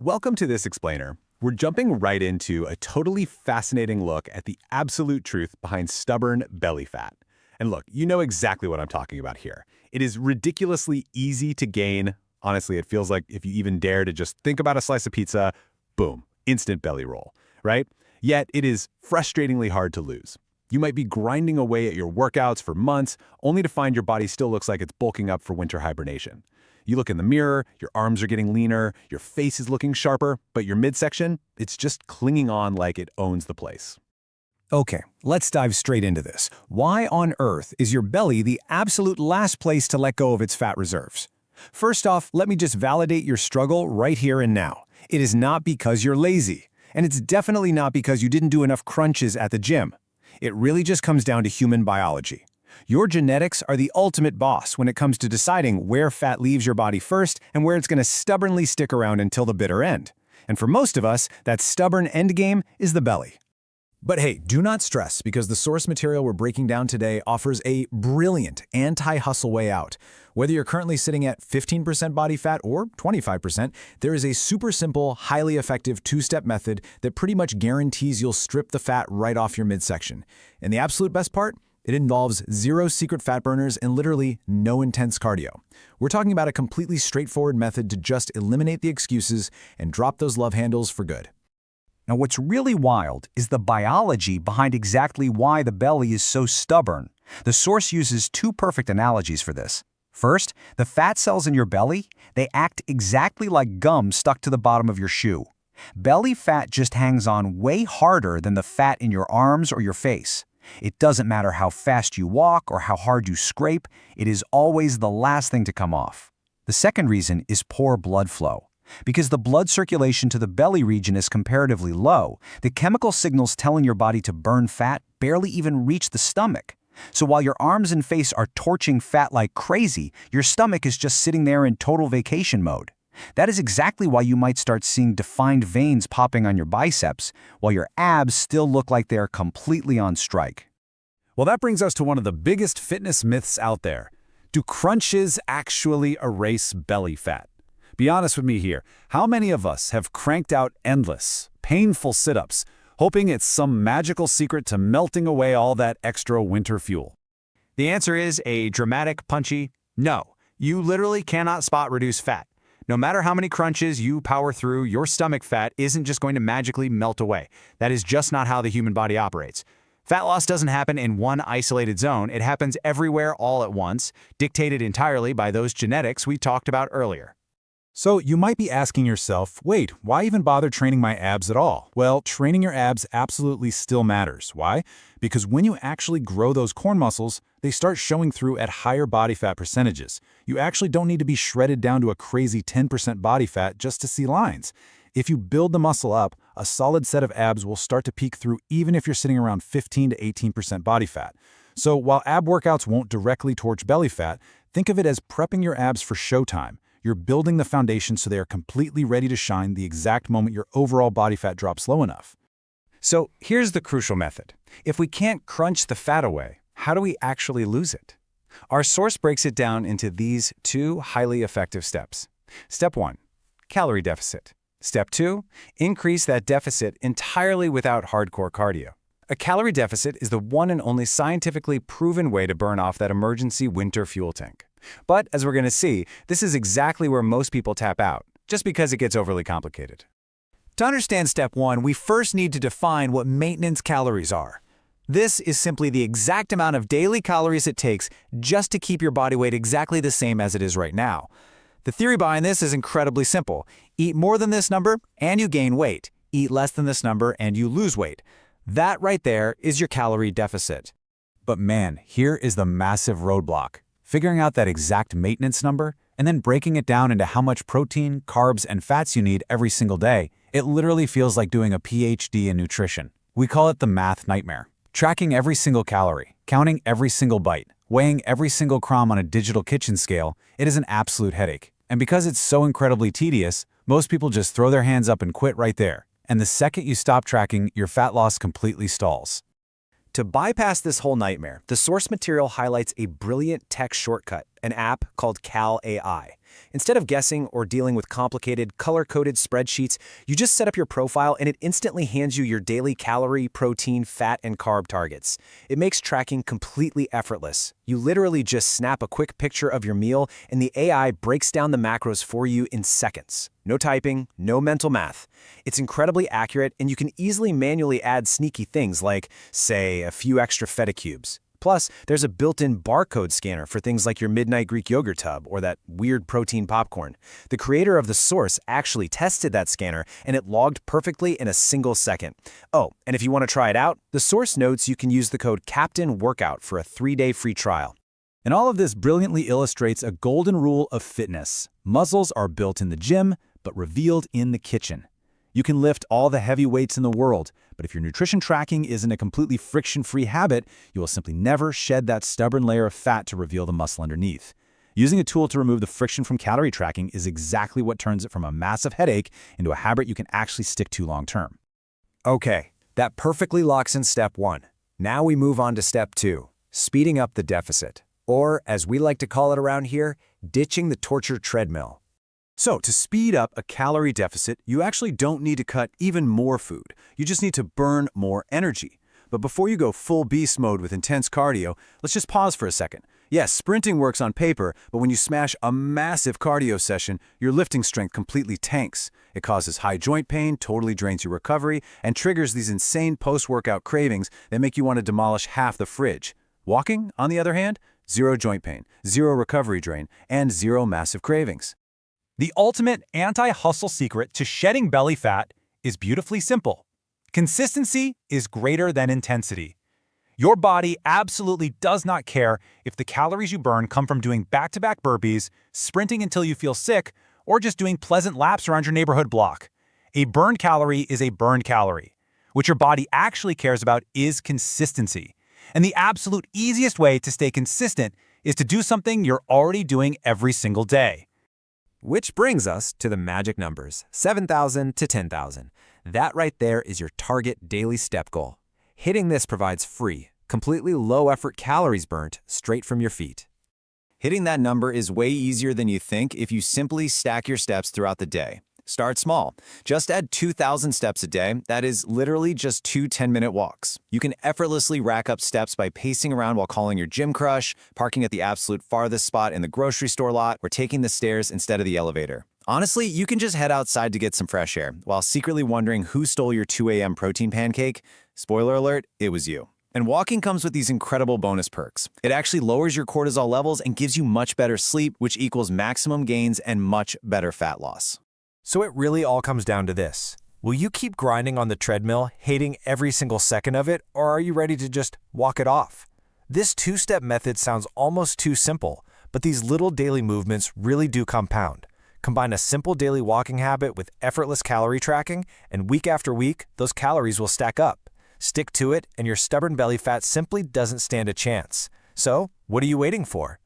Welcome to this explainer. We're jumping right into a totally fascinating look at the absolute truth behind stubborn belly fat. And look, you know exactly what I'm talking about here. It is ridiculously easy to gain. Honestly, it feels like if you even dare to just think about a slice of pizza, boom, instant belly roll, right? Yet it is frustratingly hard to lose. You might be grinding away at your workouts for months, only to find your body still looks like it's bulking up for winter hibernation. You look in the mirror, your arms are getting leaner, your face is looking sharper, but your midsection, it's just clinging on like it owns the place. Okay, let's dive straight into this. Why on earth is your belly the absolute last place to let go of its fat reserves? First off, let me just validate your struggle right here and now. It is not because you're lazy, and it's definitely not because you didn't do enough crunches at the gym. It really just comes down to human biology. Your genetics are the ultimate boss when it comes to deciding where fat leaves your body first and where it's going to stubbornly stick around until the bitter end. And for most of us, that stubborn end game is the belly. But hey, do not stress, because the source material we're breaking down today offers a brilliant anti-hustle way out. Whether you're currently sitting at 15% body fat or 25%, there is a super simple, highly effective two-step method that pretty much guarantees you'll strip the fat right off your midsection. And the absolute best part? It involves zero secret fat burners and literally no intense cardio. We're talking about a completely straightforward method to just eliminate the excuses and drop those love handles for good. Now, what's really wild is the biology behind exactly why the belly is so stubborn. The source uses two perfect analogies for this. First, the fat cells in your belly, they act exactly like gum stuck to the bottom of your shoe. Belly fat just hangs on way harder than the fat in your arms or your face. It doesn't matter how fast you walk or how hard you scrape, it is always the last thing to come off. The second reason is poor blood flow. Because the blood circulation to the belly region is comparatively low, the chemical signals telling your body to burn fat barely even reach the stomach. So while your arms and face are torching fat like crazy, your stomach is just sitting there in total vacation mode. That is exactly why you might start seeing defined veins popping on your biceps, while your abs still look like they are completely on strike. Well, that brings us to one of the biggest fitness myths out there. Do crunches actually erase belly fat? Be honest with me here. How many of us have cranked out endless, painful sit-ups, hoping it's some magical secret to melting away all that extra winter fuel? The answer is a dramatic, punchy no. You literally cannot spot reduce fat. No matter how many crunches you power through, your stomach fat isn't just going to magically melt away. That is just not how the human body operates. Fat loss doesn't happen in one isolated zone. It happens everywhere all at once, dictated entirely by those genetics we talked about earlier. So you might be asking yourself, wait, why even bother training my abs at all? Well, training your abs absolutely still matters. Why? Because when you actually grow those core muscles, they start showing through at higher body fat percentages. You actually don't need to be shredded down to a crazy 10% body fat just to see lines. If you build the muscle up, a solid set of abs will start to peek through even if you're sitting around 15 to 18% body fat. So while ab workouts won't directly torch belly fat, think of it as prepping your abs for showtime. You're building the foundation so they are completely ready to shine the exact moment your overall body fat drops low enough. So here's the crucial method. If we can't crunch the fat away, how do we actually lose it? Our source breaks it down into these two highly effective steps. Step 1, calorie deficit. Step 2, increase that deficit entirely without hardcore cardio. A calorie deficit is the one and only scientifically proven way to burn off that emergency winter fuel tank. But as we're going to see, this is exactly where most people tap out, just because it gets overly complicated. To understand step 1, we first need to define what maintenance calories are. This is simply the exact amount of daily calories it takes just to keep your body weight exactly the same as it is right now. The theory behind this is incredibly simple. Eat more than this number and you gain weight. Eat less than this number and you lose weight. That right there is your calorie deficit. But man, here is the massive roadblock. Figuring out that exact maintenance number and then breaking it down into how much protein, carbs, and fats you need every single day, it literally feels like doing a PhD in nutrition. We call it the math nightmare. Tracking every single calorie, counting every single bite, weighing every single crumb on a digital kitchen scale, it is an absolute headache. And because it's so incredibly tedious, most people just throw their hands up and quit right there. And the second you stop tracking, your fat loss completely stalls. To bypass this whole nightmare, the source material highlights a brilliant tech shortcut, an app called CalAI. Instead of guessing or dealing with complicated, color-coded spreadsheets, you just set up your profile and it instantly hands you your daily calorie, protein, fat, and carb targets. It makes tracking completely effortless. You literally just snap a quick picture of your meal and the AI breaks down the macros for you in seconds. No typing, no mental math. It's incredibly accurate and you can easily manually add sneaky things like, say, a few extra feta cubes. Plus, there's a built-in barcode scanner for things like your midnight Greek yogurt tub or that weird protein popcorn. The creator of the source actually tested that scanner and it logged perfectly in a single second. Oh, and if you want to try it out, the source notes you can use the code CAPTAINWORKOUT for a 3-day free trial. And all of this brilliantly illustrates a golden rule of fitness. Muscles are built in the gym, but revealed in the kitchen. You can lift all the heavy weights in the world, but if your nutrition tracking isn't a completely friction-free habit, you will simply never shed that stubborn layer of fat to reveal the muscle underneath. Using a tool to remove the friction from calorie tracking is exactly what turns it from a massive headache into a habit you can actually stick to long-term. Okay, that perfectly locks in step 1. Now we move on to step 2, speeding up the deficit. Or, as we like to call it around here, ditching the torture treadmill. So, to speed up a calorie deficit, you actually don't need to cut even more food. You just need to burn more energy. But before you go full beast mode with intense cardio, let's just pause for a second. Yes, sprinting works on paper, but when you smash a massive cardio session, your lifting strength completely tanks. It causes high joint pain, totally drains your recovery, and triggers these insane post-workout cravings that make you want to demolish half the fridge. Walking, on the other hand, zero joint pain, zero recovery drain, and zero massive cravings. The ultimate anti-hustle secret to shedding belly fat is beautifully simple. Consistency is greater than intensity. Your body absolutely does not care if the calories you burn come from doing back-to-back burpees, sprinting until you feel sick, or just doing pleasant laps around your neighborhood block. A burned calorie is a burned calorie. What your body actually cares about is consistency. And the absolute easiest way to stay consistent is to do something you're already doing every single day. Which brings us to the magic numbers, 7,000 to 10,000. That right there is your target daily step goal. Hitting this provides free, completely low-effort calories burnt straight from your feet. Hitting that number is way easier than you think if you simply stack your steps throughout the day. Start small. Just add 2,000 steps a day. That is literally just 2 10-minute walks. You can effortlessly rack up steps by pacing around while calling your gym crush, parking at the absolute farthest spot in the grocery store lot, or taking the stairs instead of the elevator. Honestly, you can just head outside to get some fresh air while secretly wondering who stole your 2 a.m. protein pancake. Spoiler alert, it was you. And walking comes with these incredible bonus perks. It actually lowers your cortisol levels and gives you much better sleep, which equals maximum gains and much better fat loss. So it really all comes down to this. Will you keep grinding on the treadmill, hating every single second of it, or are you ready to just walk it off? This 2-step method sounds almost too simple, but these little daily movements really do compound. Combine a simple daily walking habit with effortless calorie tracking, and week after week, those calories will stack up. Stick to it, and your stubborn belly fat simply doesn't stand a chance. So, what are you waiting for?